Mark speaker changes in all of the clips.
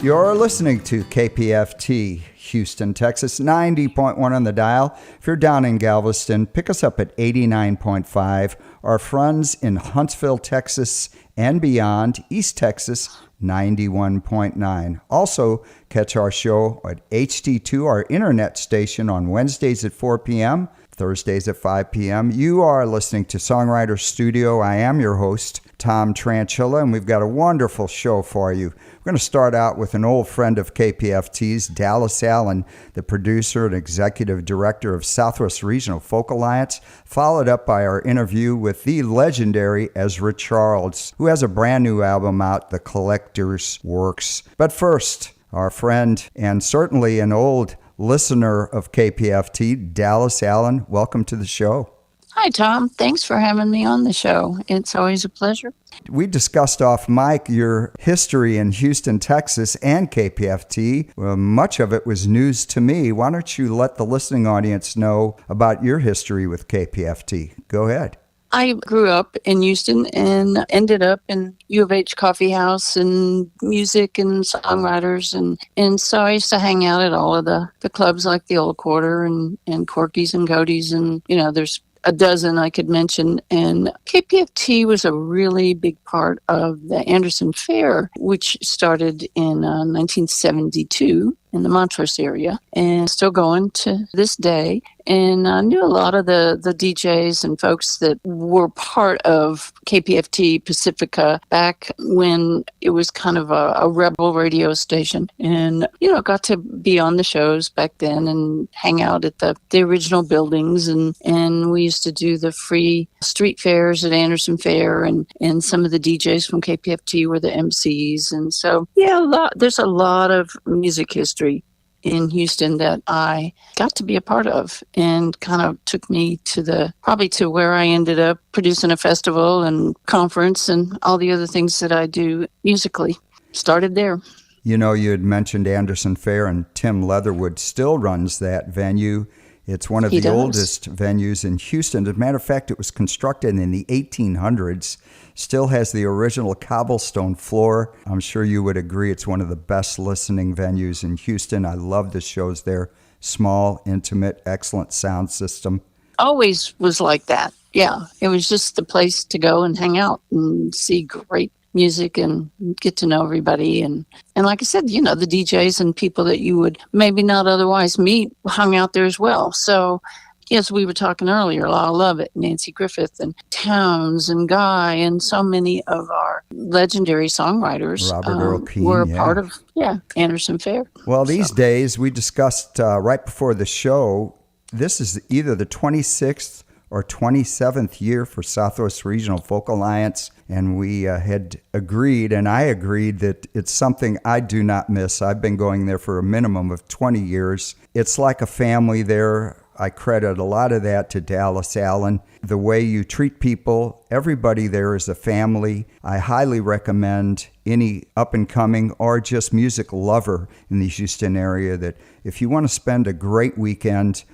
Speaker 1: You're listening to KPFT, Houston, Texas, 90.1 on the dial. If you're down in Galveston, pick us up at 89.5. Our friends in Huntsville, Texas, and beyond, East Texas, 91.9. Also, catch our show at HD2, our internet station, on Wednesdays at 4 p.m., Thursdays at 5 p.m. You are listening to Songwriter Studio. I am your host, Tom Tranchilla, and we've got a wonderful show for you. We're going to start out with an old friend of KPFT's, Dallas Allen, the producer and executive director of Southwest Regional Folk Alliance, followed up by our interview with the legendary Ezra Charles, who has a brand new album out, The Collector's Works. But first, our friend and certainly an old listener of KPFT, Dallas Allen, welcome to the show.
Speaker 2: Hi, Tom. Thanks for having me on the show. It's always a pleasure.
Speaker 1: We discussed off mic your history in Houston, Texas, and KPFT. Well, much of it was news to me. Why don't you let the listening audience know about your history with KPFT? Go ahead.
Speaker 2: I grew up in Houston and ended up in U of H Coffee House and music and songwriters. And so I used to hang out at all of the clubs like the Old Quarter and Corky's and Cody's. And, you know, there's a dozen I could mention. And KPFT was a really big part of the Anderson Fair, which started in 1972 in the Montrose area and still going to this day. And I knew a lot of the DJs and folks that were part of KPFT Pacifica back when it was kind of a rebel radio station. And, you know, got to be on the shows back then and hang out at the original buildings. And we used to do the free street fairs at Anderson Fair. And some of the DJs from KPFT were the MCs. And so, yeah, there's a lot of music history in Houston that I got to be a part of and kind of took me to where I ended up producing a festival and conference and all the other things that I do musically. Started there.
Speaker 1: You know, you had mentioned Anderson Fair, and Tim Leatherwood still runs that venue. It's one of the oldest venues in Houston. As a matter of fact, it was constructed in the 1800s. Still has the original cobblestone floor. I'm sure you would agree it's one of the best listening venues in Houston. I love the shows there. Small, intimate, excellent sound system.
Speaker 2: Always was like that. Yeah, it was just the place to go and hang out and see great music and get to know everybody. And like I said, you know, the DJs and people that you would maybe not otherwise meet hung out there as well. So yes, we were talking earlier, I love it. Nancy Griffith and Towns and Guy and so many of our legendary songwriters
Speaker 1: Robert Earl Keen,
Speaker 2: were a part of Anderson Fair.
Speaker 1: Well, these days, we discussed right before the show, this is either the 26th or 27th year for Southwest Regional Folk Alliance, and we had agreed, and I agreed, that it's something I do not miss. I've been going there for a minimum of 20 years. It's like a family there. I credit a lot of that to Dallas Allen. The way you treat people, everybody there is a family. I highly recommend any up-and-coming or just music lover in the Houston area that if you want to spend a great weekend,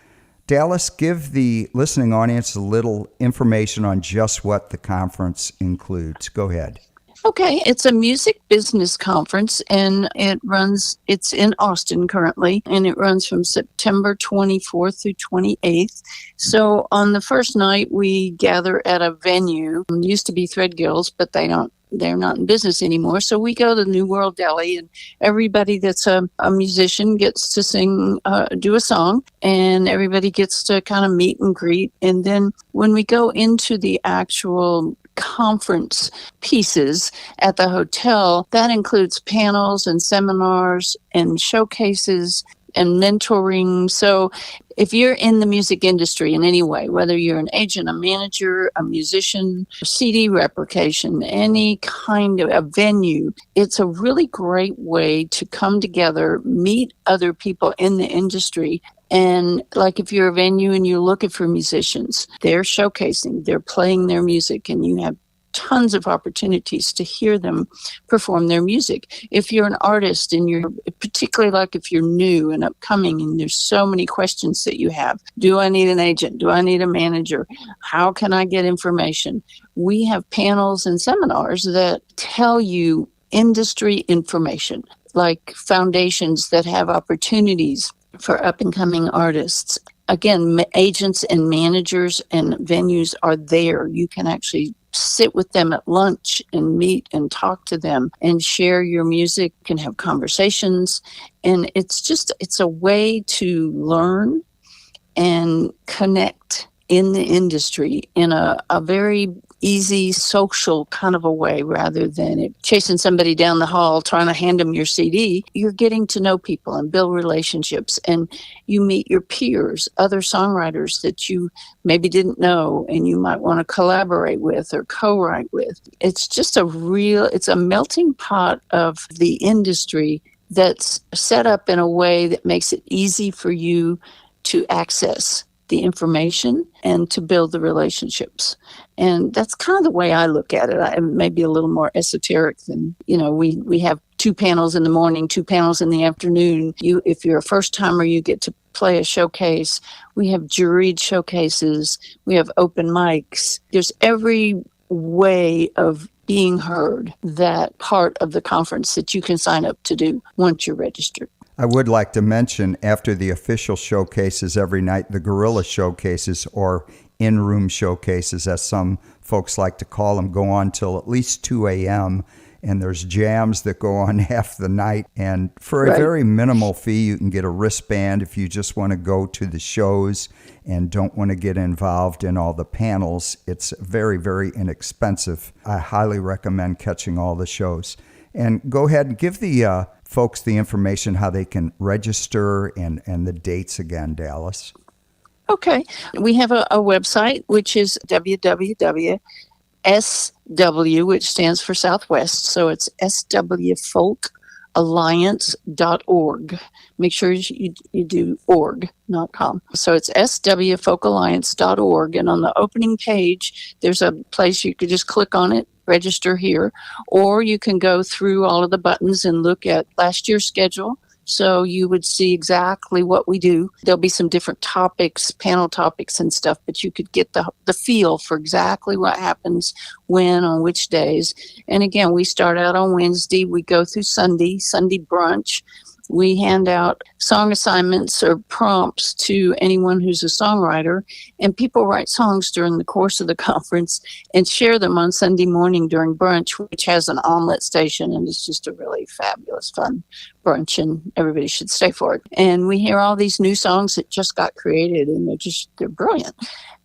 Speaker 1: Dallas, give the listening audience a little information on just what the conference includes. Go ahead.
Speaker 2: Okay, it's a music business conference, and it's in Austin currently, and it runs from September 24th through 28th. So on the first night, we gather at a venue. It used to be Threadgill's, but they're not in business anymore. So we go to New World Deli, and everybody that's a musician gets to sing, do a song, and everybody gets to kind of meet and greet. And then when we go into the actual conference pieces at the hotel, that includes panels and seminars and showcases and mentoring. So if you're in the music industry in any way, whether you're an agent, a manager, a musician, CD replication, any kind of a venue, it's a really great way to come together, meet other people in the industry. And like if you're a venue and you're looking for musicians, they're showcasing, they're playing their music, and you have tons of opportunities to hear them perform their music. If you're an artist and you're particularly like if you're new and upcoming and there's so many questions that you have, do I need an agent? Do I need a manager? How can I get information? We have panels and seminars that tell you industry information. like foundations that have opportunities for up and coming artists. Again, agents and managers and venues are there. You can actually sit with them at lunch and meet and talk to them and share your music and have conversations. And it's a way to learn and connect in the industry in a very easy social kind of a way, rather than chasing somebody down the hall trying to hand them your CD. You're getting to know people and build relationships, and you meet your peers, other songwriters that you maybe didn't know and you might want to collaborate with or co-write with. It's just it's a melting pot of the industry that's set up in a way that makes it easy for you to access the information and to build the relationships. And that's kind of the way I look at it. I may be a little more esoteric than, we have 2 panels in the morning, 2 panels in the afternoon. If you're a first timer, you get to play a showcase. We have juried showcases. We have open mics. There's every way of being heard, that part of the conference that you can sign up to do once you're registered.
Speaker 1: I would like to mention, after the official showcases every night, the guerrilla showcases, or in-room showcases, as some folks like to call them, go on till at least 2 a.m., and there's jams that go on half the night. And for a very minimal fee, you can get a wristband if you just want to go to the shows and don't want to get involved in all the panels. It's very, very inexpensive. I highly recommend catching all the shows. And go ahead and give the folks the information how they can register and the dates again, Dallas.
Speaker 2: Okay. We have a website, which is www.sw, which stands for Southwest. So it's swfolkalliance.org. Make sure you do org, not com. So it's swfolkalliance.org. And on the opening page, there's a place you could just click on it, register here, or you can go through all of the buttons and look at last year's schedule. So you would see exactly what we do. There'll be some different topics, panel topics and stuff, but you could get the feel for exactly what happens when, on which days. And again, we start out on Wednesday. We go through Sunday brunch. We hand out song assignments or prompts to anyone who's a songwriter, and people write songs during the course of the conference and share them on Sunday morning during brunch, which has an omelet station, and it's just a really fabulous, fun brunch, and everybody should stay for it. And we hear all these new songs that just got created, and they're brilliant.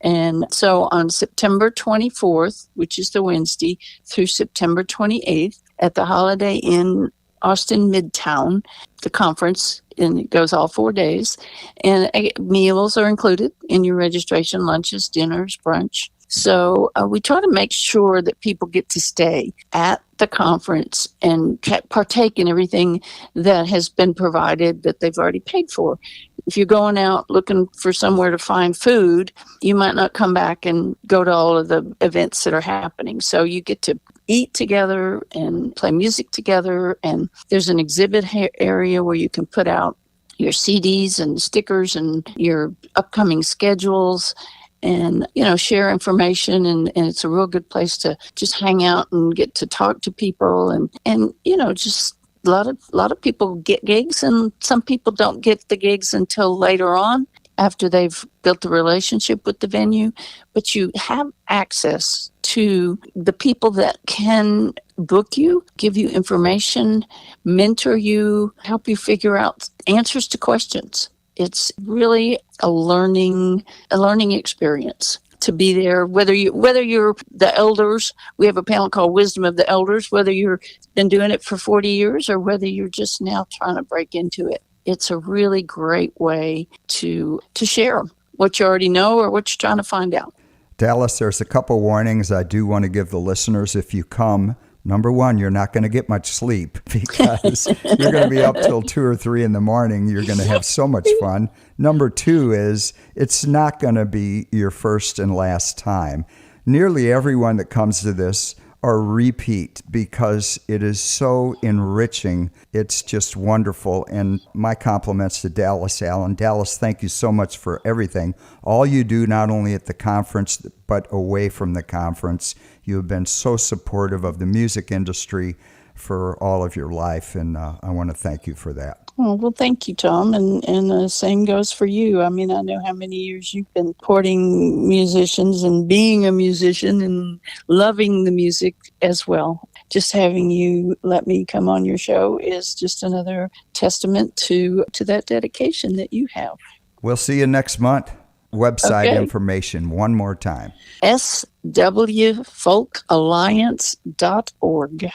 Speaker 2: And so on September 24th, which is the Wednesday, through September 28th at the Holiday Inn Austin Midtown, the conference, and it goes all 4 days. And meals are included in your registration, lunches, dinners, brunch. So we try to make sure that people get to stay at the conference and partake in everything that has been provided that they've already paid for. If you're going out looking for somewhere to find food, you might not come back and go to all of the events that are happening. So you get to eat together and play music together. And there's an exhibit area where you can put out your CDs and stickers and your upcoming schedules and, share information. And it's a real good place to just hang out and get to talk to people. And just a lot of people get gigs, and some people don't get the gigs until later on after they've built the relationship with the venue. But you have access to the people that can book you, give you information, mentor you, help you figure out answers to questions. It's really a learning experience to be there, whether you're the elders. We have a panel called Wisdom of the Elders, whether you've been doing it for 40 years or whether you're just now trying to break into it. It's a really great way to share what you already know or what you're trying to find out.
Speaker 1: Dallas, there's a couple warnings I do want to give the listeners. If you come, number one, you're not going to get much sleep because you're going to be up till 2 or 3 in the morning. You're going to have so much fun. Number two is it's not going to be your first and last time. Nearly everyone that comes to this are repeat because it is so enriching. It's just wonderful. And my compliments to Dallas Allen. Dallas, thank you so much for everything. All you do, not only at the conference, but away from the conference. You have been so supportive of the music industry for all of your life, and I want to thank you for that.
Speaker 2: Oh, well, thank you, Tom. And same goes for you. I mean, I know how many years you've been courting musicians and being a musician and loving the music as well. Just having you let me come on your show is just another testament to that dedication that you have.
Speaker 1: We'll see you next month. Website
Speaker 2: Okay.
Speaker 1: information one more time.
Speaker 2: swfolkalliance.org.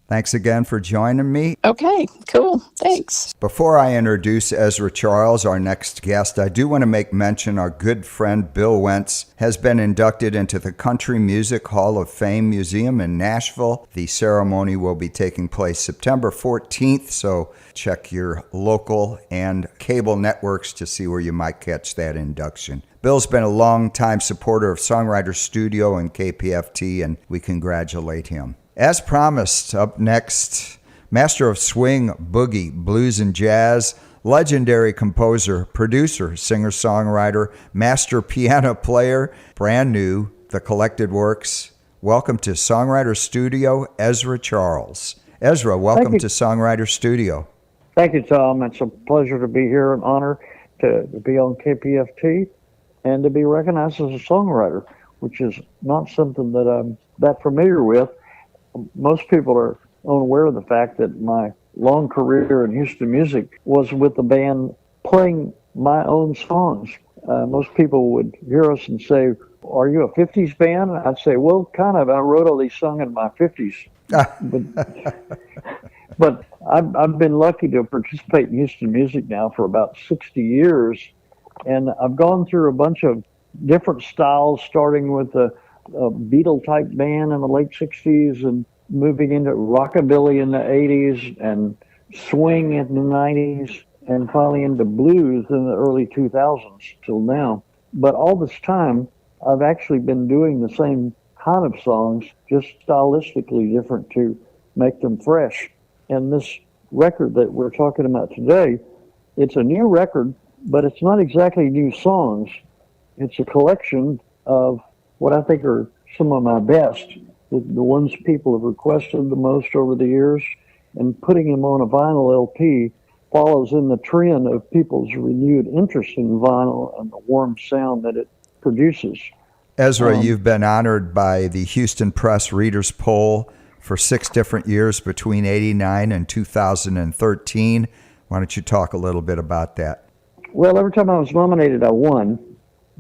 Speaker 1: Thanks again for joining me.
Speaker 2: Okay, cool. Thanks.
Speaker 1: Before I introduce Ezra Charles, our next guest, I do want to make mention our good friend Bill Wentz has been inducted into the Country Music Hall of Fame Museum in Nashville. The ceremony will be taking place September 14th, so check your local and cable networks to see where you might catch that induction. Bill's been a long-time supporter of Songwriter Studio and KPFT, and we congratulate him. As promised, up next, master of swing, boogie, blues, and jazz, legendary composer, producer, singer-songwriter, master piano player, brand new, The Collected Works. Welcome to Songwriter Studio, Ezra Charles. Ezra, welcome to Songwriter Studio.
Speaker 3: Thank you, Tom. It's a pleasure to be here, an honor to be on KPFT and to be recognized as a songwriter, which is not something that I'm that familiar with. Most people are unaware of the fact that my long career in Houston music was with the band playing my own songs. Most people would hear us and say, "Are you a 50s band?" I'd say, "Well, kind of. I wrote all these songs in my 50s." But I've been lucky to participate in Houston music now for about 60 years, and I've gone through a bunch of different styles, starting with a Beatle-type band in the late 60s and moving into rockabilly in the 80s and swing in the 90s and finally into blues in the early 2000s till now. But all this time, I've actually been doing the same kind of songs, just stylistically different to make them fresh. And this record that we're talking about today, it's a new record, but it's not exactly new songs. It's a collection of what I think are some of my best, the ones people have requested the most over the years, and putting them on a vinyl LP follows in the trend of people's renewed interest in vinyl and the warm sound that it produces.
Speaker 1: Ezra, you've been honored by the Houston Press Readers Poll for 6 different years between 89 and 2013. Why don't you talk a little bit about that?
Speaker 3: Well, every time I was nominated, I won.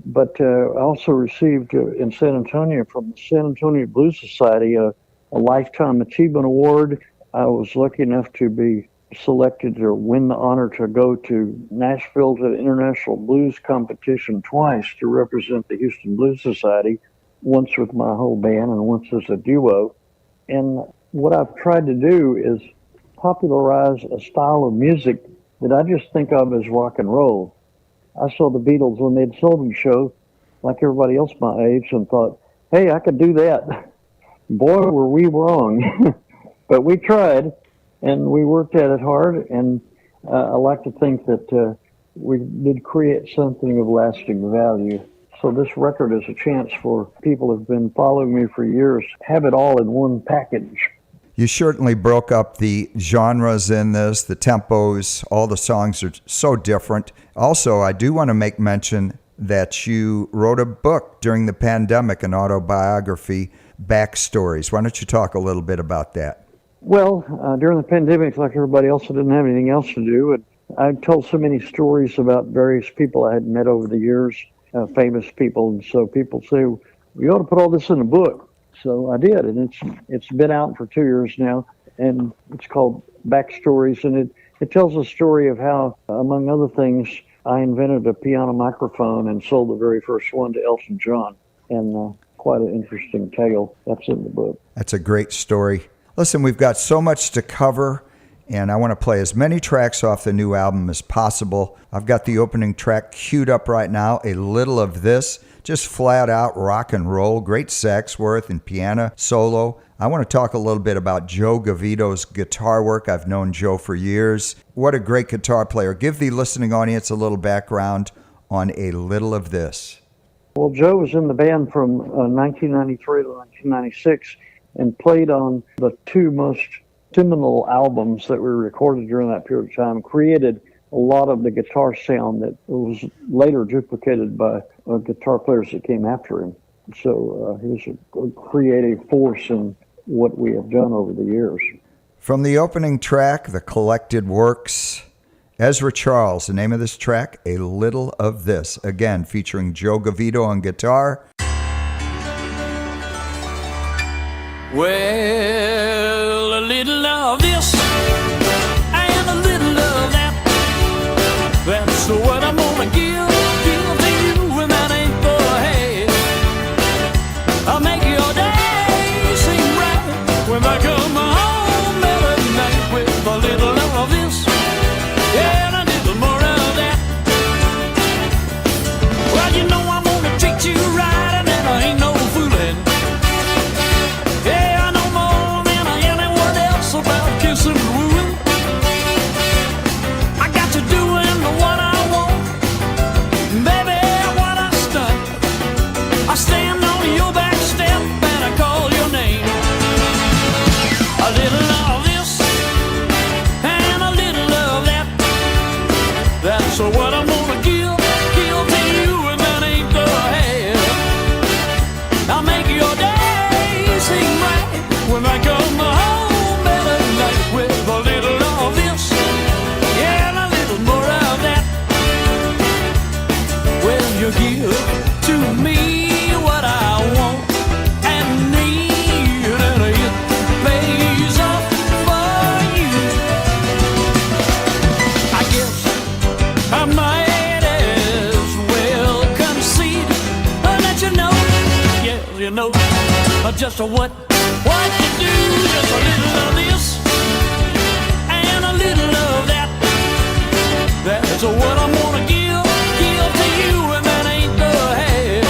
Speaker 3: But I also received in San Antonio from the San Antonio Blues Society a Lifetime Achievement Award. I was lucky enough to be selected to win the honor to go to Nashville to the International Blues Competition twice to represent the Houston Blues Society, once with my whole band and once as a duo. And what I've tried to do is popularize a style of music that I just think of as rock and roll. I saw the Beatles on the Ed Sullivan Show, like everybody else my age, and thought, hey, I could do that. Boy, were we wrong. But we tried, and we worked at it hard, and I like to think that we did create something of lasting value. So this record is a chance for people who have been following me for years, have it all in one package.
Speaker 1: You certainly broke up the genres in this, the tempos, all the songs are so different. Also, I do want to make mention that you wrote a book during the pandemic, an autobiography, Backstories. Why don't you talk a little bit about that?
Speaker 3: Well, during the pandemic, like everybody else, I didn't have anything else to do. And I told so many stories about various people I had met over the years, famous people. And so people say, we ought to put all this in a book. So I did, and it's been out for 2 years now, and it's called Backstories, and it tells the story of how, among other things, I invented a piano microphone and sold the very first one to Elton John, and quite an interesting tale. That's in the book.
Speaker 1: That's a great story. Listen, we've got so much to cover, and I want to play as many tracks off the new album as possible. I've got the opening track queued up right now, A Little of This. Just flat out rock and roll, great sax work and piano solo. I want to talk a little bit about Joe Gavito's guitar work. I've known Joe for years. What a great guitar player. Give the listening audience a little background on A Little of This.
Speaker 3: Well, Joe was in the band from 1993 to 1996 and played on the 2 most seminal albums that were recorded during that period of time created a lot of the guitar sound that was later duplicated by guitar players that came after him. So he was a creative force in what we have done over the years.
Speaker 1: From the opening track, The Collected Works, Ezra Charles, the name of this track, A Little of This, again featuring Joe Gavito on guitar.
Speaker 4: Well, a little of this and a little of that. That's what I'm gonna give to you, and that ain't the half. I'll make your day seem right when I come home every night with a little of this and a little more of that. Well, you know I'm gonna treat you right, and then I ain't no fooling. Yeah, I know more than anyone else about kissing and wooing. I got you doing what I want, baby, what I stunt. I stand on your back step and I call your name. A little of this and a little of that. That's what I'm gonna give to you, and that ain't the half. I'll make your day seem right when I come home every night with a little of this, yeah, and a little more of that. Well, you give to me what I want and need, and it pays off for you. I guess I might as well concede and let you know, yeah, you know, just what you do, just a little of this and a little of that. That's what I'm gonna give to you, and that ain't the half.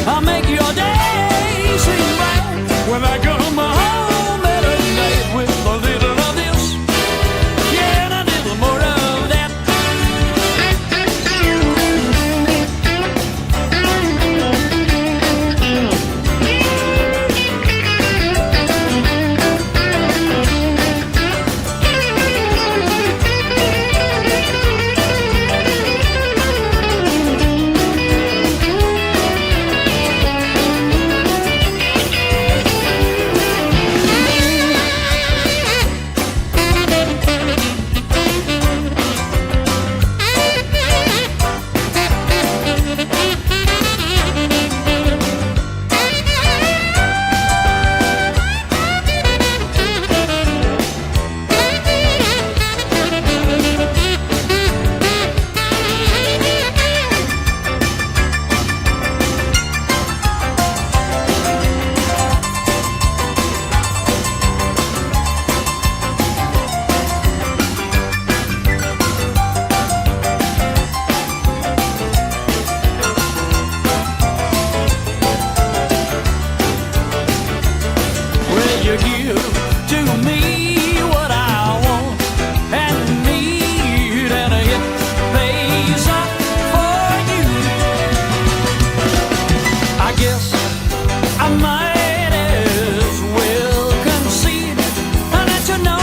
Speaker 4: I'll make your day seem right when I come home every night with a little of this, yeah, and a little more of that. You give to me what I want and need, and it pays off for you. I guess I might as well concede and let you know,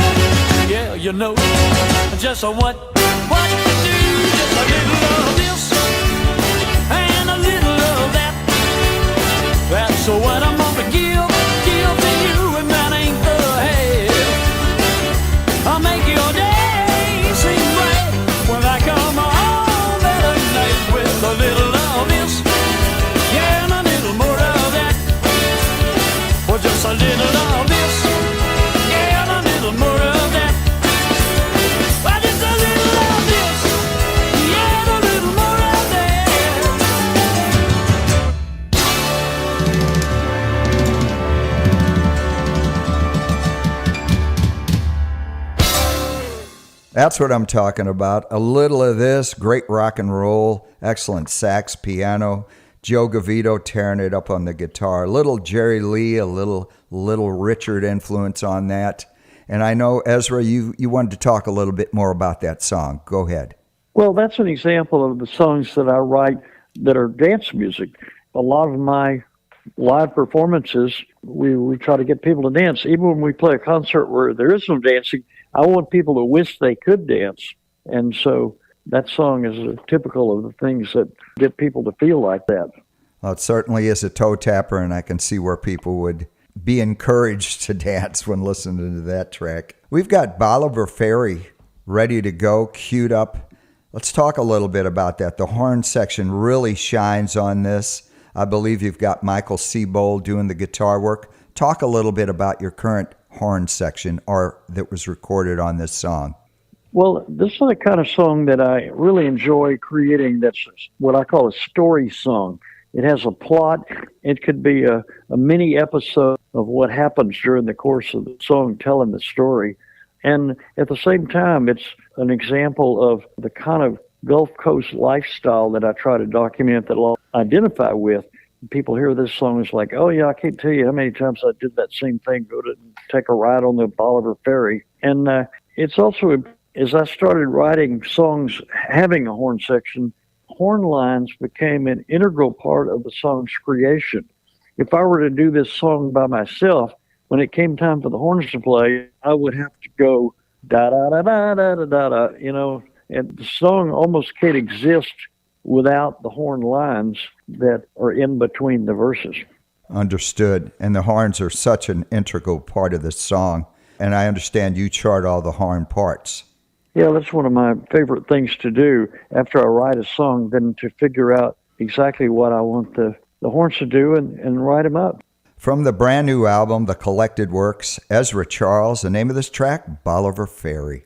Speaker 4: yeah, you know, just what you do, just a little of this and a little of that. That's what I'm gonna give to you, and that ain't the half. I'll make your day seem right when I come home every night with a little of this, yeah, and a little more of that. Well, just a little of this, yeah, and a little more of that. Well, just a little of this, yeah, and a little more of that.
Speaker 1: That's what I'm talking about. A little of this, great rock and roll, excellent sax, piano, Joe Gavito tearing it up on the guitar, a little Jerry Lee, a little Richard influence on that. And I know, Ezra, you wanted to talk a little bit more about that song. Go ahead.
Speaker 3: Well, that's an example of the songs that I write that are dance music. A lot of my live performances, we try to get people to dance. Even when we play a concert where there is no dancing, I want people to wish they could dance. And so that song is typical of the things that get people to feel like that.
Speaker 1: Well, it certainly is a toe tapper, and I can see where people would be encouraged to dance when listening to that track. We've got Bolivar Ferry ready to go, queued up. Let's talk a little bit about that. The horn section really shines on this. I believe you've got Michael Seabold doing the guitar work. Talk a little bit about your current horn section that was recorded on this song.
Speaker 3: Well, this is the kind of song that I really enjoy creating. That's what I call a story song. It has a plot. It could be a mini episode of what happens during the course of the song, telling the story. And at the same time, it's an example of the kind of Gulf Coast lifestyle that I try to document that I'll identify with. People hear this song, it's like, oh yeah, I can't tell you how many times I did that same thing, go to take a ride on the Bolivar Ferry. And it's also, as I started writing songs having a horn section, horn lines became an integral part of the song's creation. If I were to do this song by myself, when it came time for the horns to play, I would have to go da-da-da-da-da-da-da, and the song almost can't exist without the horn lines that are in between the verses.
Speaker 1: Understood. And the horns are such an integral part of this song. And I understand you chart all the horn parts.
Speaker 3: Yeah, that's one of my favorite things to do after I write a song, then to figure out exactly what I want the horns to do and write them up.
Speaker 1: From the brand new album, The Collected Works, Ezra Charles, the name of this track, Bolivar Ferry.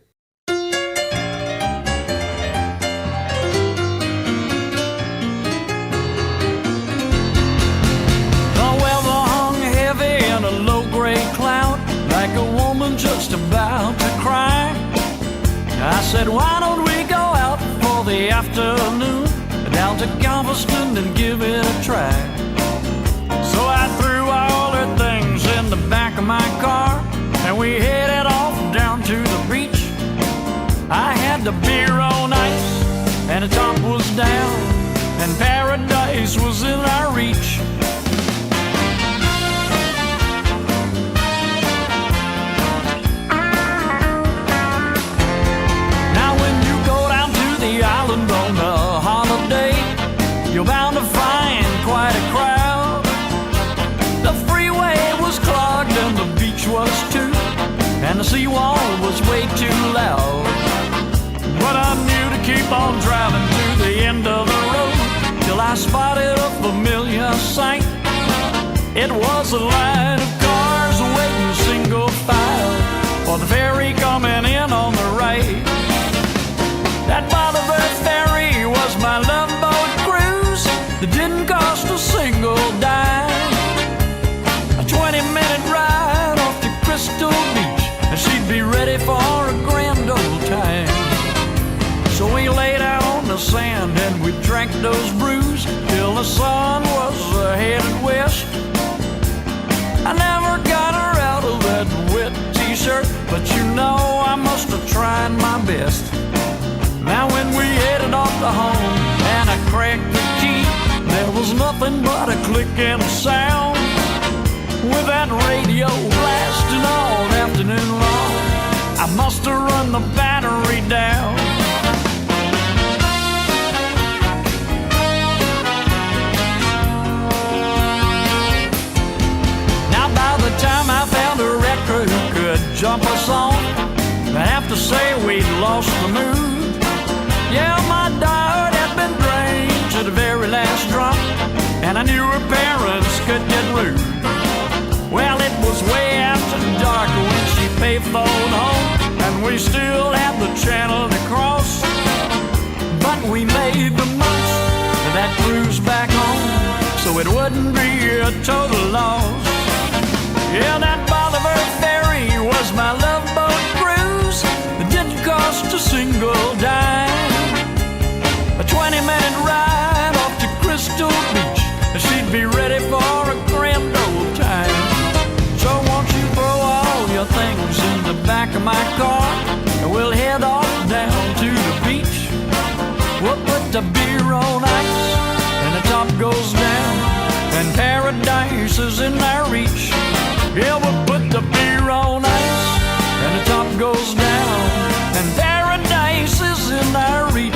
Speaker 4: Just about to cry. I said, why don't we go out for the afternoon down to Galveston and give it a try? So I threw all her things in the back of my car and we headed off down to the beach. I had the beer on ice and the top was down and paradise was in our reach. On a holiday, you're bound to find quite a crowd. The freeway was clogged and the beach was too, and the seawall was way too loud. But I knew to keep on driving to the end of the road till I spotted a familiar sight. It was a line of cars waiting single file for the ferry coming in on the right. That Bolivar Ferry was my love boat cruise that didn't cost a single dime. A 20-minute ride off to Crystal Beach, and she'd be ready for a grand old time. So we laid out on the sand and we drank those brews till the sun was headed west. I never got her out of that wet t-shirt, but I must have tried my best. Now when we headed off to home and I cracked the key, there was nothing but a click and a sound. With that radio blasting all afternoon long, I must have run the battery down. Now by the time I found a wrecker who could jump us on, I have to say we'd lost the mood. Yeah, my diet had been drained to the very last drop, and I knew her parents could get rude. Well, it was way after dark when she payphoned home, and we still had the channel to cross. But we made the most of that cruise back home, so it wouldn't be a total loss. Yeah, that Bolivar Ferry was my love boat cruise. It didn't cost a single dime. A 20-minute ride off to Crystal Beach, and she'd be ready for a grand old time. So won't you throw all your things in the back of my car, and we'll head off down to the beach. We'll put the beer on ice, and the top goes down, and paradise is in our reach. Yeah, we'll put the beer on ice, and the top goes down, and paradise is in our reach.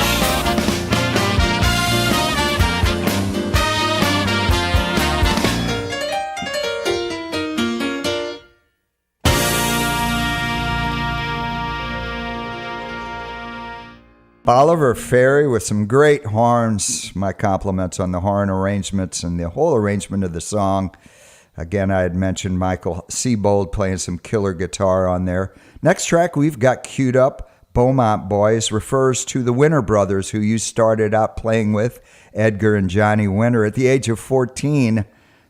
Speaker 1: Oliver Ferry with some great horns. My compliments on the horn arrangements and the whole arrangement of the song. Again, I had mentioned Michael Seabold playing some killer guitar on there. Next track we've got queued up, Beaumont Boys, refers to the Winter brothers who you started out playing with, Edgar and Johnny Winter, at the age of 14.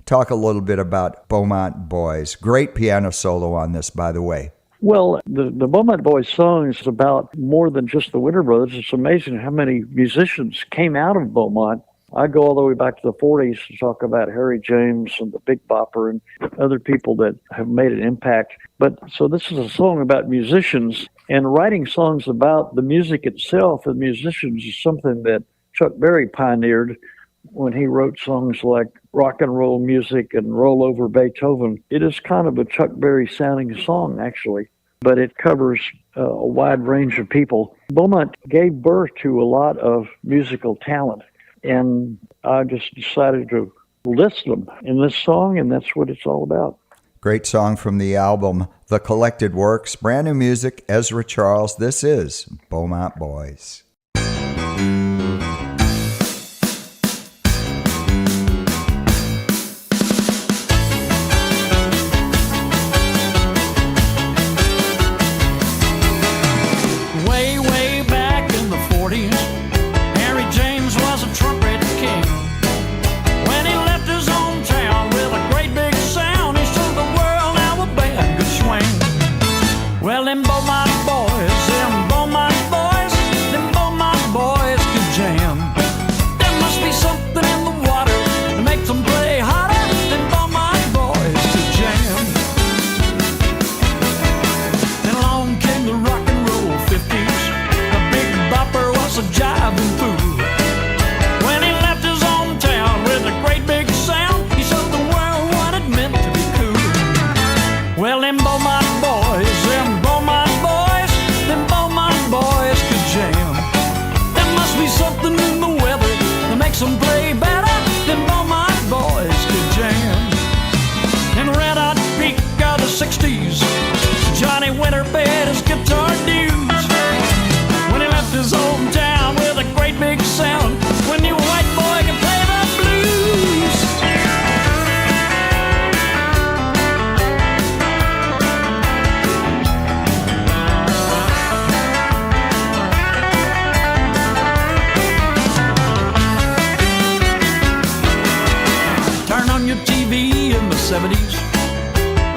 Speaker 1: Talk a little bit about Beaumont Boys. Great piano solo on this, by the way.
Speaker 3: Well, the Beaumont Boys song is about more than just the Winter Brothers. It's amazing how many musicians came out of Beaumont. I go all the way back to the 40s to talk about Harry James and the Big Bopper and other people that have made an impact. But so this is a song about musicians, and writing songs about the music itself and musicians is something that Chuck Berry pioneered when he wrote songs like Rock and Roll Music and Roll Over Beethoven. It is kind of a Chuck Berry sounding song, actually, but it covers a wide range of people. Beaumont gave birth to a lot of musical talent, and I just decided to list them in this song, and that's what it's all about.
Speaker 1: Great song from the album The Collected Works. Brand new music, Ezra Charles. This is Beaumont Boys.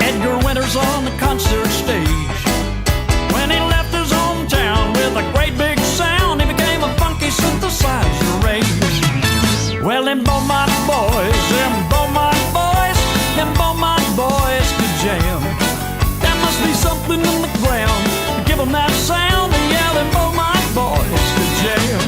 Speaker 4: Edgar Winter's on the concert stage. When he left his hometown with a great big sound, he became a funky synthesizer rage. Well, them Beaumont boys, them Beaumont boys could jam. There must be something in the ground to give them that sound. Yeah, them Beaumont boys could jam.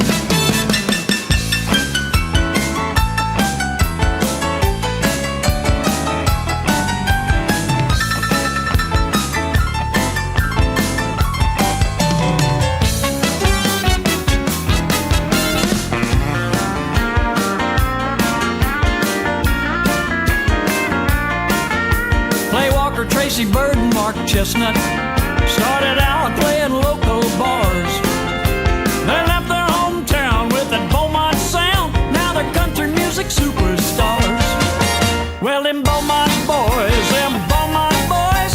Speaker 4: Tracy Bird and Mark Chestnut started out playing local bars. They left their hometown with that Beaumont sound. Now they're country music superstars. Well, them Beaumont boys, them Beaumont boys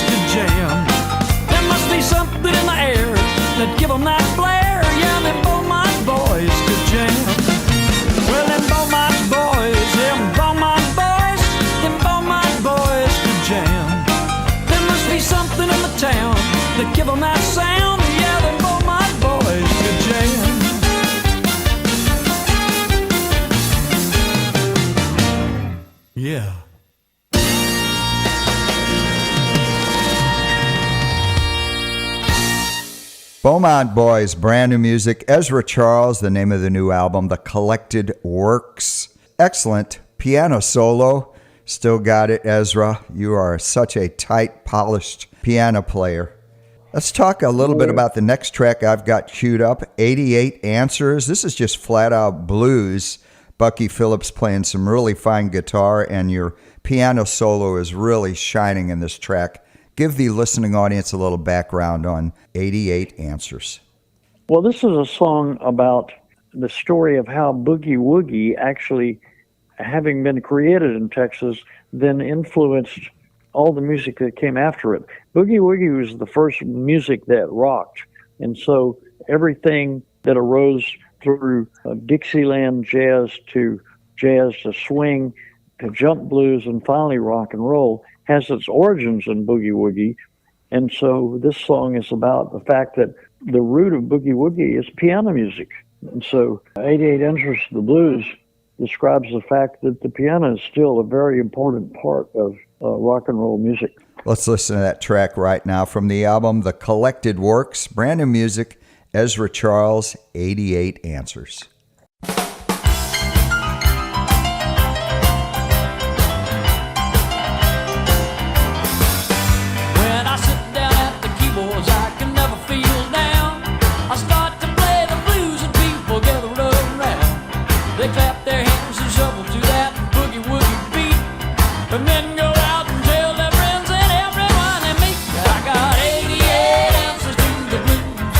Speaker 4: could jam. There must be something in the air that give them that flair. Yeah, them Beaumont boys could jam. Well, them Beaumont boys, them Beaumont boys could jam. There must be something in the town that give them that sound. Yeah, them Beaumont boys could jam. Yeah.
Speaker 1: Beaumont Boys, brand new music. Ezra Charles, the name of the new album, The Collected Works. Excellent piano solo. Still got it, Ezra. You are such a tight, polished piano player. Let's talk a little bit about the next track I've got queued up, 88 Answers. This is just flat out blues. Bucky Phillips playing some really fine guitar, and your piano solo is really shining in this track. Give the listening audience a little background on 88 Answers.
Speaker 3: Well, this is a song about the story of how Boogie Woogie actually, having been created in Texas, then influenced all the music that came after it. Boogie Woogie was the first music that rocked. And so everything that arose through Dixieland jazz to swing to jump blues and finally rock and roll has its origins in Boogie Woogie. And so this song is about the fact that the root of Boogie Woogie is piano music. And so 88 Answers to the Blues describes the fact that the piano is still a very important part of rock and roll music.
Speaker 1: Let's listen to that track right now from the album The Collected Works, brand new music, Ezra Charles, 88 Answers.
Speaker 4: When I sit down at the keyboards, I can never feel down. I start to play the blues and people gather around. They clap their hands and shuffle to that boogie woogie beat, and then go out and tell their friends and everyone they meet. I got 88 answers to the blues,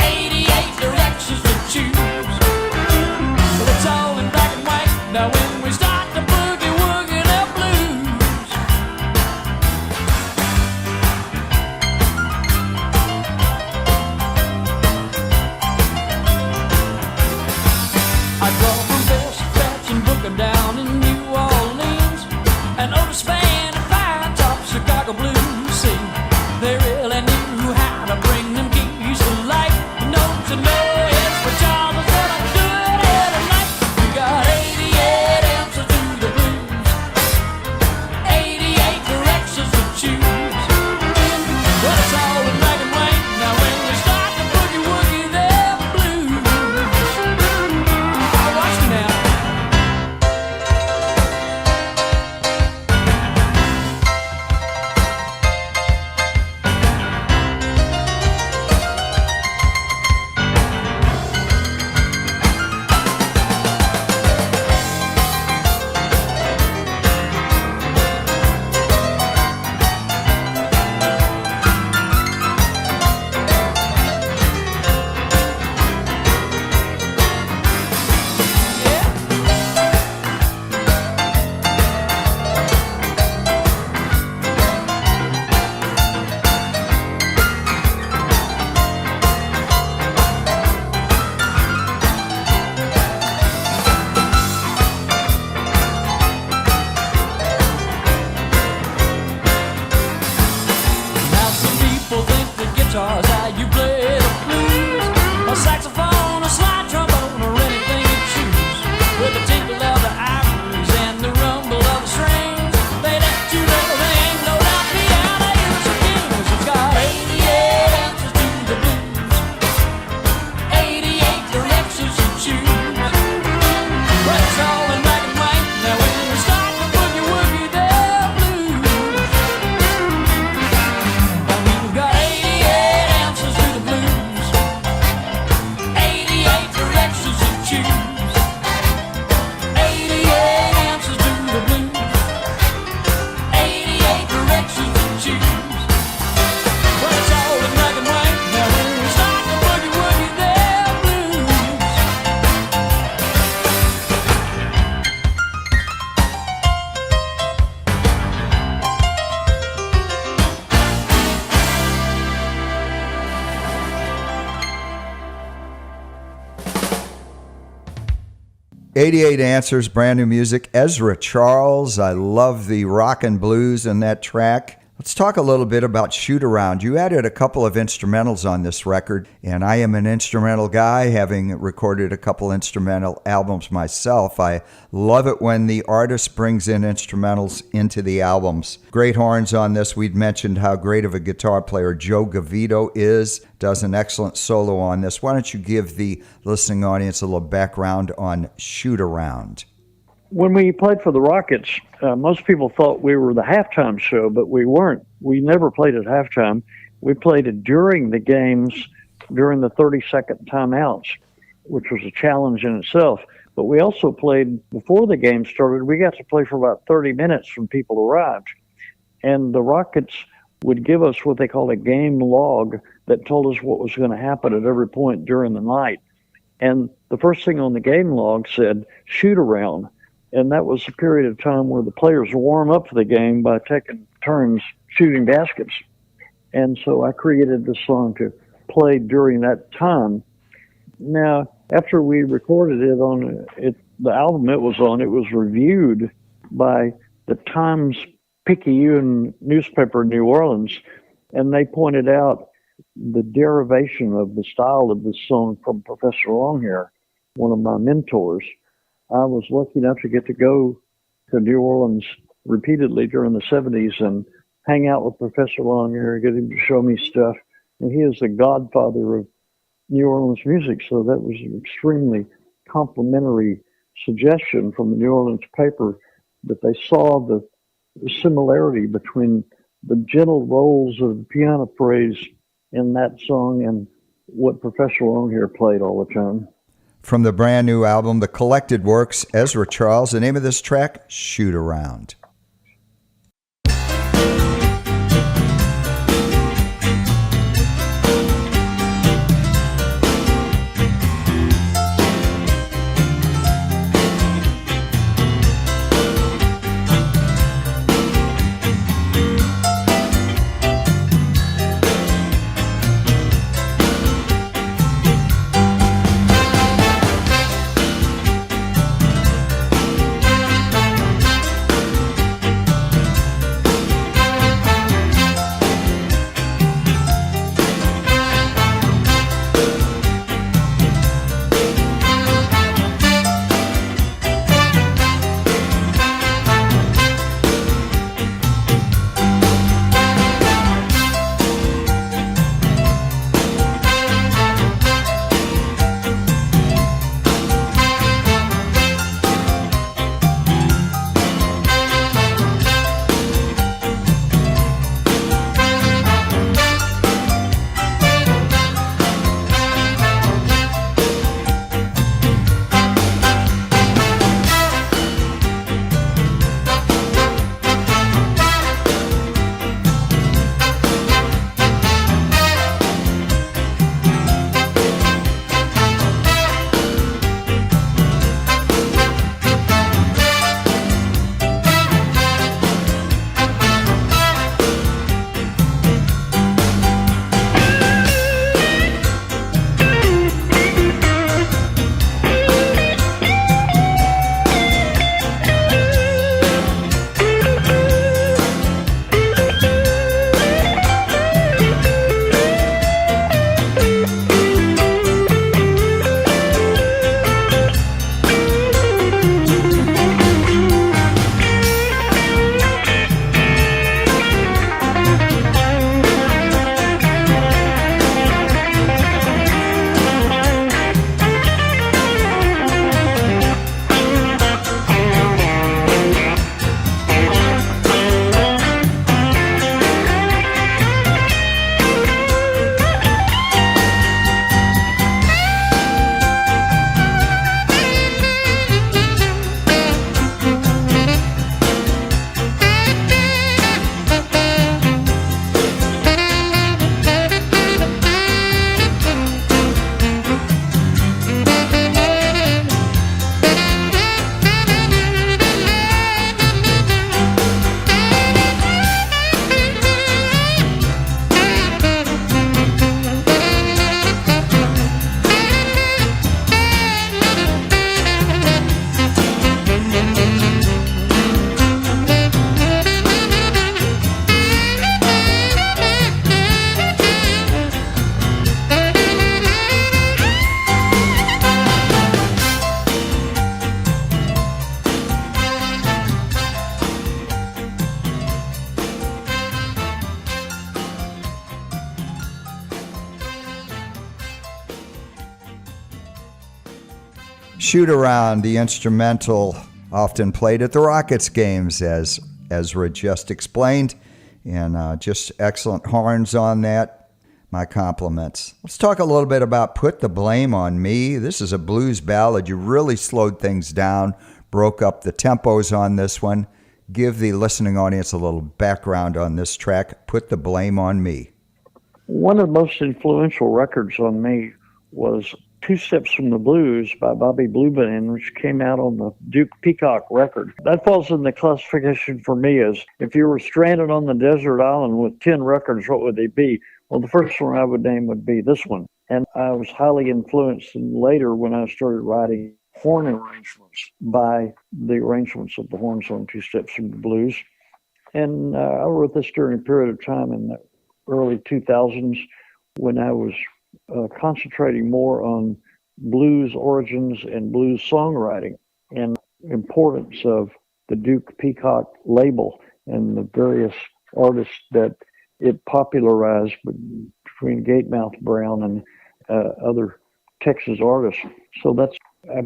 Speaker 4: 88 directions to choose. But it's all in black and white now when we start to boogie woogie the blues. I draw from Best Scratch and Booker down in New Orleans, and Otis Spann and Fire Top Chicago blues scene. They really knew how to bring them keys to life. Notes and no Ezra Charles said I do it every night. We got 88 answers to the blues, 88 directions to choose. But it's all in black and white now when we start to boogie woogie the blues. Watch me now. Now some people think that guitar's how you play the blues, a saxophone, a slide trombone, or anything you choose. With the tinkle of the ivories and the rumble of the strings, they let you know they ain't no doubt piano is a kings. It's got 88 answers to the blues, 88 directions to choose. But it's all in black and white now when we start to boogie woogie the blues. Now we've got 88 answers to the blues, 88 directions to choose. 88 answers to the blues, 88 directions to choose. But it's all in black and white now when we start to boogie woogie the blues.
Speaker 1: 88 Answers, brand new music, Ezra Charles. I love the rock and blues in that track. Let's talk a little bit about Shoot Around. You added a couple of instrumentals on this record, and I am an instrumental guy, having recorded a couple instrumental albums myself. I love it when the artist brings in instrumentals into the albums. Great horns on this. We'd mentioned how great of a guitar player Joe Gavito is, does an excellent solo on this. Why don't you give the listening audience a little background on Shoot Around?
Speaker 3: When we played for the Rockets, most people thought we were the halftime show, but we weren't. We never played at halftime. We played it during the games, during the 30-second timeouts, which was a challenge in itself. But we also played before the game started. We got to play for about 30 minutes when people arrived. And the Rockets would give us what they called a game log that told us what was going to happen at every point during the night. And the first thing on the game log said, shoot around. And that was a period of time where the players warm up for the game by taking turns shooting baskets. And so I created this song to play during that time. Now, after we recorded it on the album it was on, it was reviewed by the Times-Picayune newspaper in New Orleans, and they pointed out the derivation of the style of this song from Professor Longhair, one of my mentors. I was lucky enough to get to go to New Orleans repeatedly during the 70s and hang out with Professor Longhair and get him to show me stuff. And he is the godfather of New Orleans music, so that was an extremely complimentary suggestion from the New Orleans paper that they saw the similarity between the gentle rolls of the piano phrase in that song and what Professor Longhair played all the time.
Speaker 1: From the brand new album, The Collected Works, Ezra Charles, the name of this track, Shoot Around. Shoot Around, the instrumental Often played at the Rockets games, as Ezra just explained, and just excellent horns on that. My compliments. Let's talk a little bit about Put the Blame on Me. This is a blues ballad. You really slowed things down, broke up the tempos on this one. Give the listening audience a little background on this track, Put the Blame on Me.
Speaker 3: One of the most influential records on me was Two Steps from the Blues by Bobby Blueband, which came out on the Duke Peacock record. That falls in the classification for me as if you were stranded on the desert island with 10 records, what would they be? Well, the first one I would name would be this one. And I was highly influenced later when I started writing horn arrangements by the arrangements of the horns on Two Steps from the Blues. And I wrote this during a period of time in the early 2000s when I was concentrating more on blues origins and blues songwriting and importance of the Duke Peacock label and the various artists that it popularized between Gatemouth Brown and other Texas artists. So that's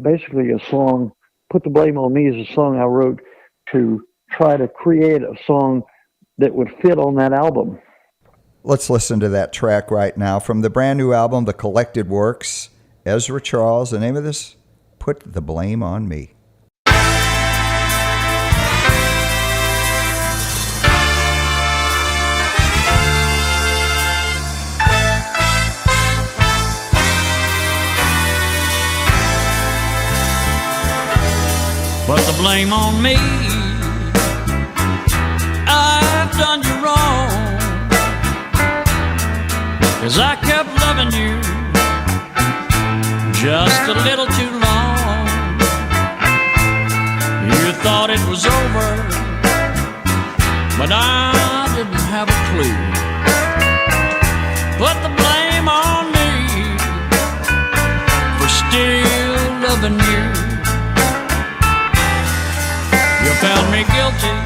Speaker 3: basically a song. Put the Blame on Me is a song I wrote to try to create a song that would fit on that album.
Speaker 1: Let's listen to that track right now from the brand new album, The Collected Works. Ezra Charles, the name of this, Put the Blame on Me.
Speaker 4: Put the blame on me. I've done you wrong, 'cause I kept loving you just a little too long. You thought it was over, but I didn't have a clue. Put the blame on me for still loving you. You found me guilty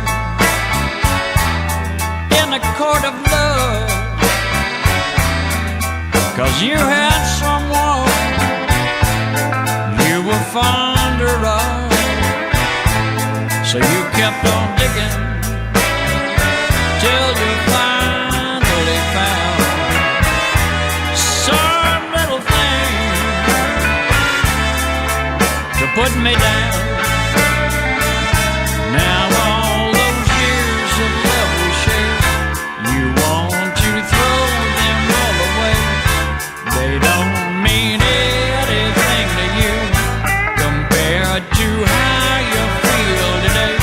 Speaker 4: in a court of love, 'cause you had someone you were fonder of. So you kept on digging till you finally found some little thing to put me down. Now all those years of love we shared, you want to throw them all away. They don't mean anything to you compared to how you feel today.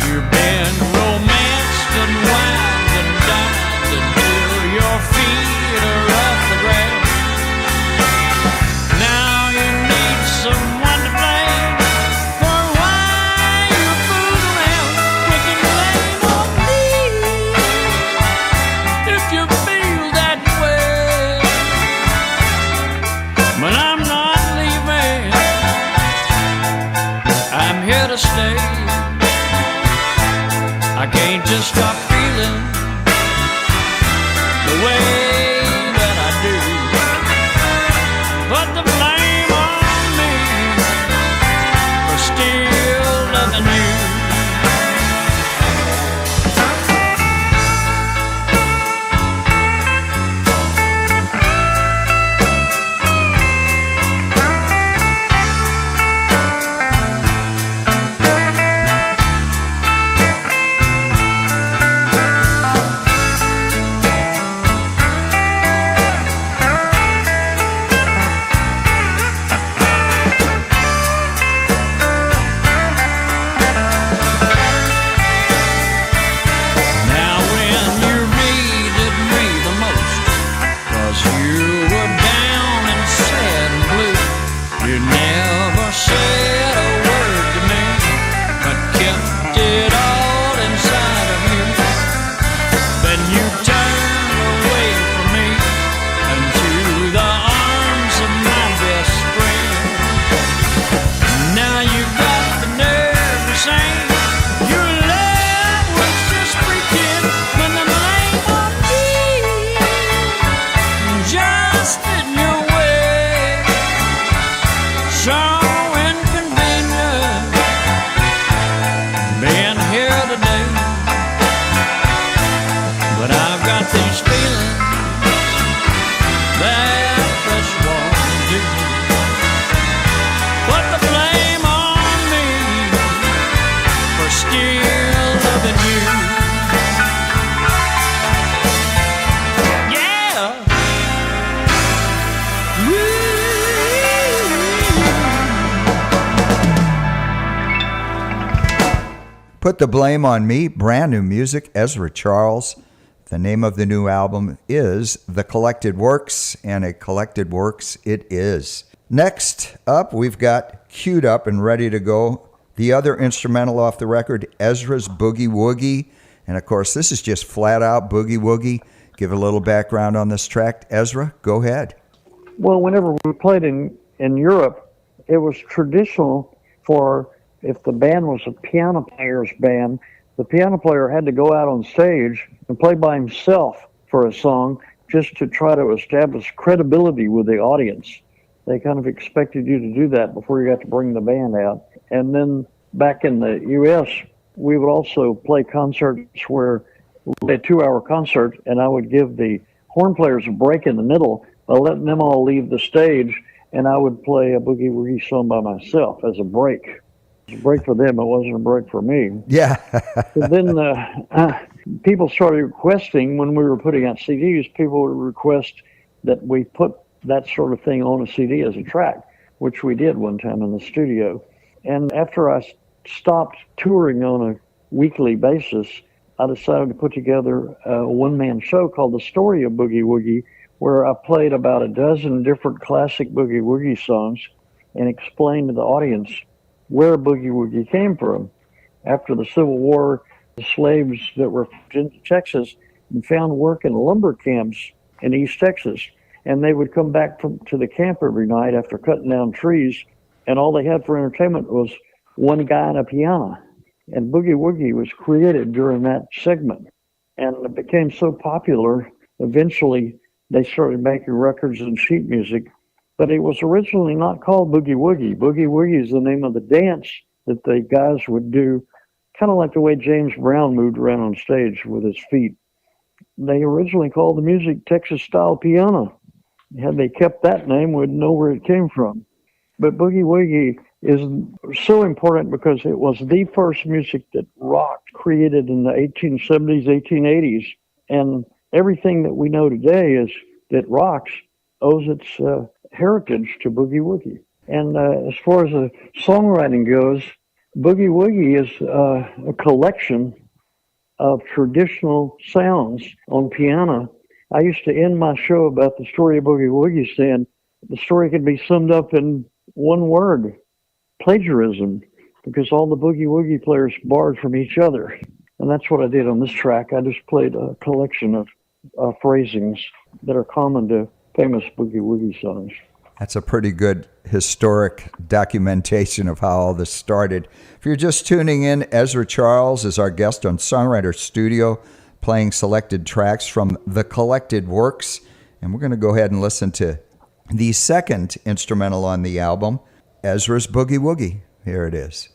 Speaker 4: You've been romanced and wined and dined until your feet are off the ground. Now you need someone to blame for why you fooled around. Put the blame on me if you feel that way. But I'm not leaving, I'm here to stay. I can't just stop feeling the way that I do. Put the blame on me for still loving you.
Speaker 1: Put the Blame on Me, brand new music, Ezra Charles. The name of the new album is The Collected Works, and a collected works it is. Next up, we've got queued up and ready to go the other instrumental off the record, Ezra's Boogie Woogie. And of course, this is just flat out Boogie Woogie. Give a little background on this track. Ezra, go ahead.
Speaker 3: Well, whenever we played in Europe, it was traditional for, if the band was a piano player's band, the piano player had to go out on stage and play by himself for a song just to try to establish credibility with the audience. They kind of expected you to do that before you got to bring the band out. And then back in the U.S., we would also play concerts where we play a 2-hour concert, and I would give the horn players a break in the middle by letting them all leave the stage, and I would play a Boogie Woogie song by myself as a break. It was a break for them. It wasn't a break for me.
Speaker 1: Yeah.
Speaker 3: But then people started requesting, when we were putting out CDs, people would request that we put that sort of thing on a CD as a track, which we did one time in the studio. And after I stopped touring on a weekly basis, I decided to put together a one-man show called The Story of Boogie Woogie, where I played about a dozen different classic Boogie Woogie songs and explained to the audience where Boogie Woogie came from. After the Civil War, the slaves that were in Texas and found work in lumber camps in East Texas, and they would come back to the camp every night after cutting down trees, and all they had for entertainment was one guy and a piano. And Boogie Woogie was created during that segment. And it became so popular, eventually they started making records and sheet music. But it was originally not called Boogie Woogie. Boogie Woogie is the name of the dance that the guys would do, kind of like the way James Brown moved around on stage with his feet. They originally called the music Texas-style piano. Had they kept that name, we'd know where it came from. But Boogie Woogie is so important because it was the first music that rock created in the 1870s, 1880s. And everything that we know today is that rocks owes its heritage to Boogie Woogie. And as far as the songwriting goes, Boogie Woogie is a collection of traditional sounds on piano. I used to end my show about the story of Boogie Woogie saying the story could be summed up in one word: plagiarism, because all the Boogie Woogie players borrowed from each other. And that's what I did on this track. I just played a collection of phrasings that are common to famous Boogie Woogie songs.
Speaker 1: That's a pretty good historic documentation of how all this started. If you're just tuning in, Ezra Charles is our guest on Songwriter Studio, playing selected tracks from The Collected Works. And we're going to go ahead and listen to the second instrumental on the album, Ezra's Boogie Woogie. Here it is.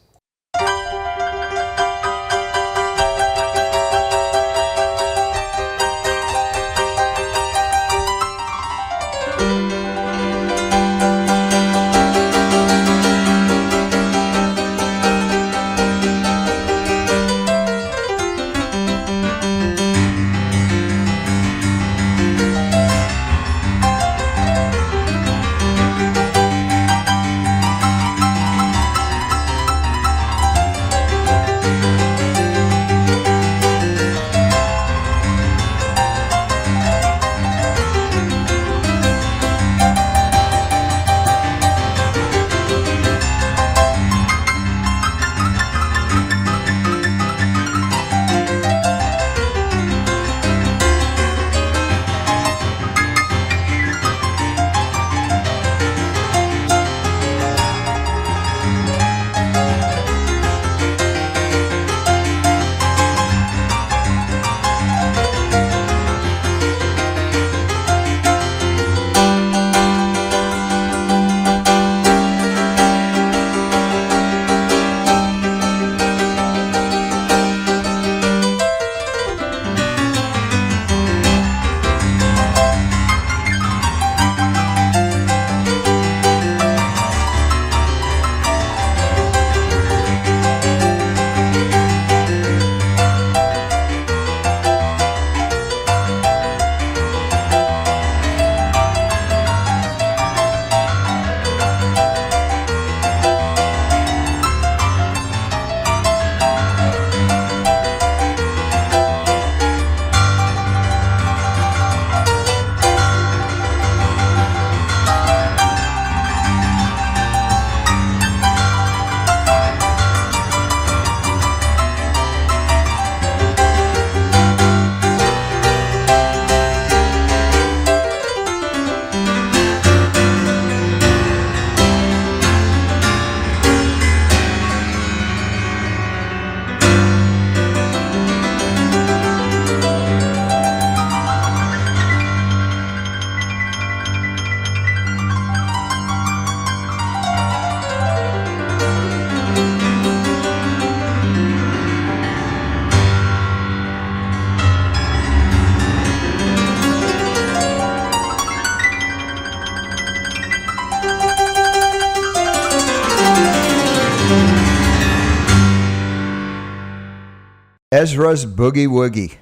Speaker 1: Ezra's Boogie Woogie.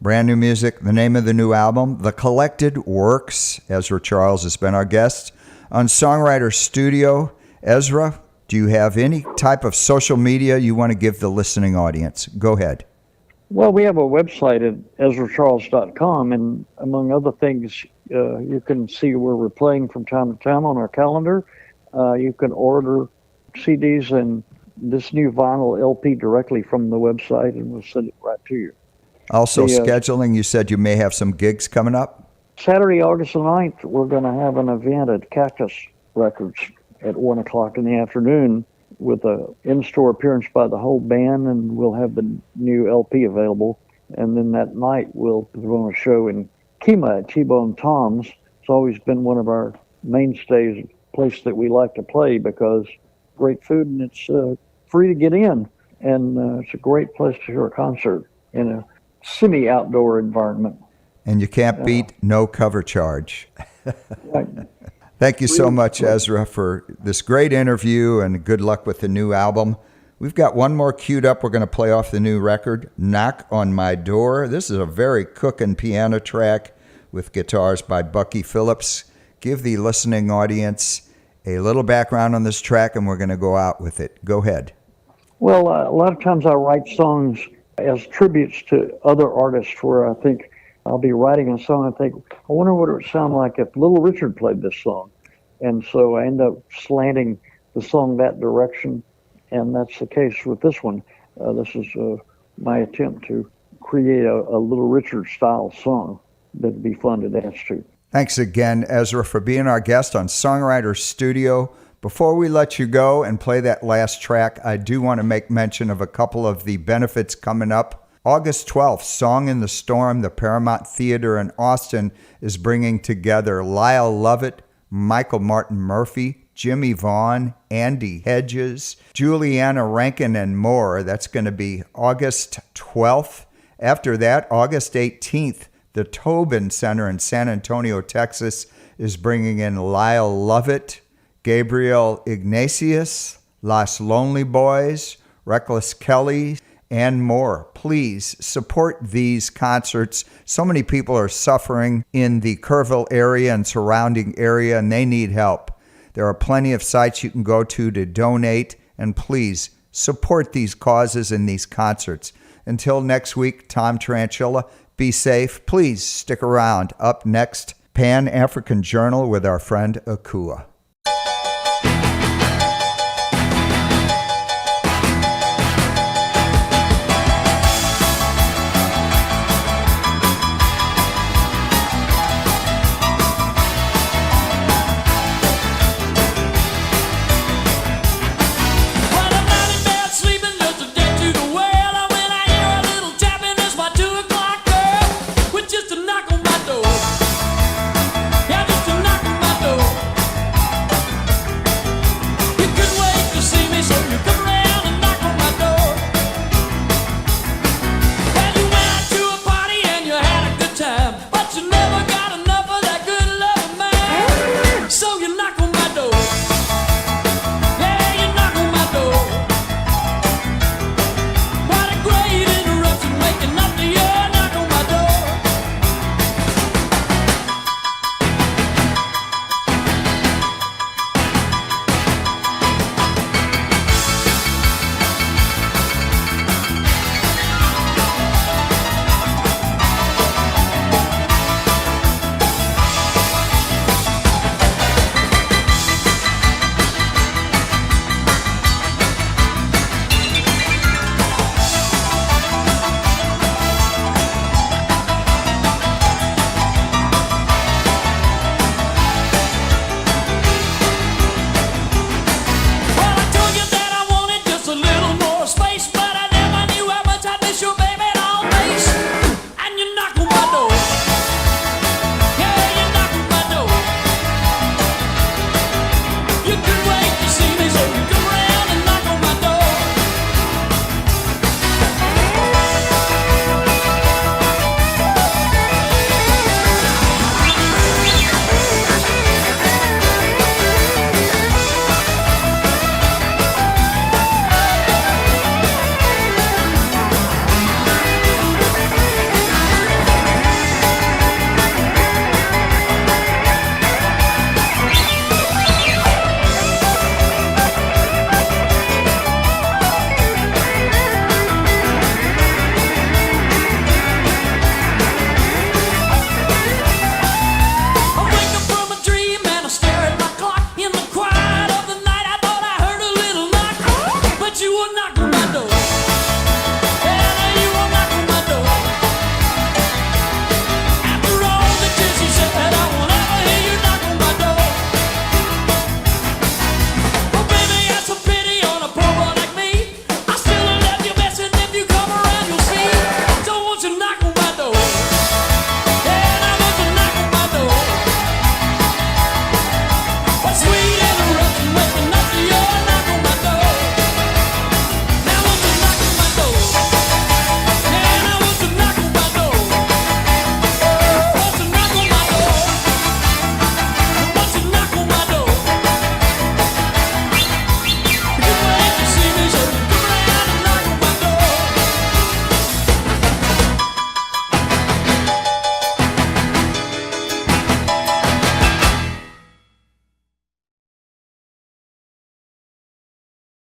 Speaker 1: Brand new music. The name of the new album, The Collected Works. Ezra Charles has been our guest on Songwriter Studio. Ezra, do you have any type of social media you want to give the listening audience? Go ahead.
Speaker 3: Well, we have a website at EzraCharles.com, and among other things, you can see where we're playing from time to time on our calendar. You can order CDs and this new vinyl LP directly from the website, and we'll send it right to you.
Speaker 1: Also, scheduling, you said you may have some gigs coming up?
Speaker 3: Saturday, August the 9th, we're going to have an event at Cactus Records at 1 o'clock in the afternoon with an in-store appearance by the whole band, and we'll have the new LP available. And then that night, we'll put on a show in Kemah at T-Bone Tom's. It's always been one of our mainstays, a place that we like to play because great food and it's free to get in. And it's a great place to hear a concert in a semi-outdoor environment.
Speaker 1: And you can't beat no cover charge.
Speaker 3: Right.
Speaker 1: Thank you so much, Ezra, for this great interview, and good luck with the new album. We've got one more queued up. We're going to play off the new record, Knock on My Door. This is a very cooking piano track with guitars by Bucky Phillips. Give the listening audience a little background on this track, and we're going to go out with it. Go ahead.
Speaker 3: Well, a lot of times I write songs as tributes to other artists where I think I'll be writing a song and think, I wonder what it would sound like if Little Richard played this song. And so I end up slanting the song that direction, and that's the case with this one. This is my attempt to create a Little Richard style song that'd be fun to dance to.
Speaker 1: Thanks again, Ezra, for being our guest on Songwriter Studio. Before we let you go and play that last track, I do want to make mention of a couple of the benefits coming up. August 12th, Song in the Storm, the Paramount Theater in Austin is bringing together Lyle Lovett, Michael Martin Murphy, Jimmy Vaughn, Andy Hedges, Juliana Rankin, and more. That's going to be August 12th. After that, August 18th, the Tobin Center in San Antonio, Texas is bringing in Lyle Lovett, Gabriel Ignatius, Los Lonely Boys, Reckless Kelly, and more. Please support these concerts. So many people are suffering in the Kerrville area and surrounding area, and they need help. There are plenty of sites you can go to donate, and please support these causes and these concerts. Until next week, Tom Tranchilla, be safe. Please stick around. Up next, Pan-African Journal with our friend Akua.